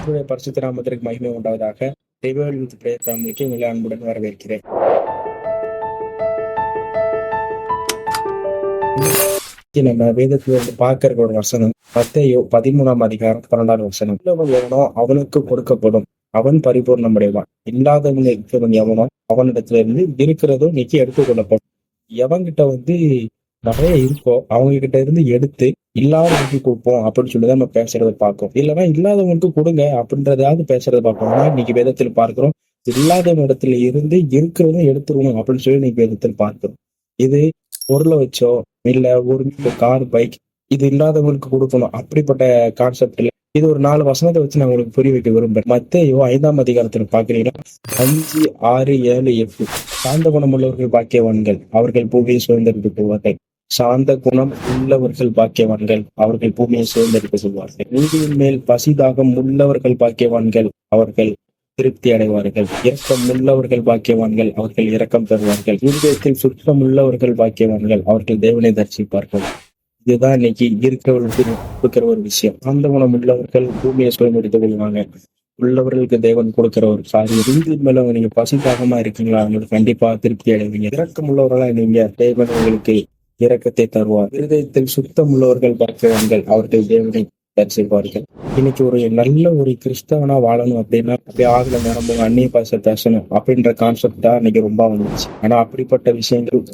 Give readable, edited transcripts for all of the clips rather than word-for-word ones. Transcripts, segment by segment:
கர்த்தருடைய பரிசுத்த நாமத்திற்கு மகிமை உண்டாவதாக. ரிவைவல் வித் பிரேயர் ஃபேமிலிக்கு உங்களை அன்புடன் வரவேற்கிறேன். நம்ம வேதத்துல இருந்து பார்க்கிற ஒரு வசனம் மத்தேயு 13ஆம் அதிகாரம் 12ஆம் வசனம். உள்ளவன் எவனோ அவனுக்கு கொடுக்கப்படும், அவன் பரிபூர்ணம் அடைவான். இல்லாதவன் இருக்கிறவன் எவனோ அவனிடத்துல இருந்து இருக்கிறதோ நீக்கி எடுத்துக் கொள்ளப்படும். எவன்கிட்ட நிறைய இருக்கோ அவங்க கிட்ட இருந்து எடுத்து இல்லாதவனுக்கு கொடுப்போம் அப்படின்னு சொல்லிதான் நம்ம பேசுறதை பார்க்கோம். இல்லைன்னா இல்லாதவனுக்கு கொடுங்க அப்படின்றதாவது பேசுறதை பார்ப்போம். ஆனா இன்னைக்கு வேதத்தில் பார்க்கிறோம், இல்லாதவன் இடத்துல இருந்து இருக்கிறதும் எடுத்துருவோம் அப்படின்னு சொல்லி இன்னைக்கு வேதத்தில் பார்க்கிறோம். இது பொருளை வச்சோ இல்ல ஒரு கார் பைக் இது இல்லாதவங்களுக்கு கொடுக்கணும் அப்படிப்பட்ட கான்செப்ட் இல்ல. இது ஒரு 4 வசனத்தை வச்சு நான் உங்களுக்கு புரிய வைக்க விரும்புறேன். மத்தேயு 5ஆம் அதிகாரத்துல பாக்குறீங்கன்னா 5, 6, 7, 8 சாந்த குணம் உள்ளவர்கள் பாக்கியவான்கள், அவர்கள் பூமியை சுதந்திரித்துக் கொள்வார்கள். சாந்த குணம் உள்ளவர்கள் பாக்கியவான்கள், அவர்கள் பூமியை சுதந்திரித்துக் கொள்வார்கள். நீதியின் மேல் பசிதாகம் உள்ளவர்கள் பாக்கியவான்கள், அவர்கள் திருப்தி அடைவார்கள். இரக்கம் உள்ளவர்கள் பாக்கியவான்கள், அவர்கள் இரக்கம் தருவார்கள். இருதயத்தில் சுத்தம் உள்ளவர்கள் பாக்கியவான்கள், அவர்கள் தேவனை தரிசிப்பார்கள். இதுதான் இன்னைக்கு இருக்கிறவர்களுக்கு கொடுக்கிற ஒரு விஷயம். அந்த குணம் உள்ளவர்கள் பூமியை சுதந்திரித்துக் கொள்வாங்க. உள்ளவர்களுக்கு தேவன் கொடுக்கிற ஒரு காரியம். நீதியின் மேல நீங்க பசிதாகமா இருக்கீங்களா, அவங்களுக்கு கண்டிப்பா திருப்தி அடைவீங்க. இரக்கம் உள்ளவர்களா நீங்க தேவன் உங்களுக்கு இரக்கத்தை தருவார். இருதயத்தில் சுத்தம் உள்ளவர்கள் பாக்கியவான்கள், அவர்கள் தேவனை தரிசிப்பார்கள். இன்னைக்கு ஒரு நல்ல ஒரு கிறிஸ்தவனா வாழணும் அப்படின்னா அப்படியே ஆகல நேரம் அந்நிய பாச பேசணும் அப்படின்ற கான்செப்ட் தான் இன்னைக்கு ரொம்ப வந்துச்சு. ஆனா அப்படிப்பட்ட விஷயங்கள்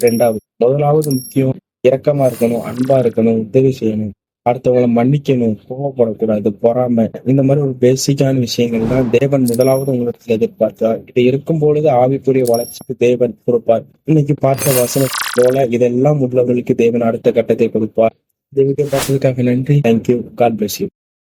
முதலாவது முக்கியம் இரக்கமா இருக்கணும், அன்பா இருக்கணும், உதவி செய்யணும், அடுத்தவங்களை மன்னிக்கணும், கோவப்படக்கூடாது, பொறாமை, இந்த மாதிரி ஒரு பேசிக்கான விஷயங்கள் தான் தேவன் முதலாவது உங்களுக்கு எதிர்பார்த்தார். இது இருக்கும் பொழுது ஆவிக்குரிய வளர்ச்சிக்கு தேவன் கொடுப்பார். இன்னைக்கு பார்த்த வசனம் போல இதெல்லாம் உள்ளவர்களுக்கு தேவன் அடுத்த கட்டத்தை கொடுப்பார். தேவனுக்கு பார்த்ததுக்காக நன்றி. தேங்க்யூ. God bless you.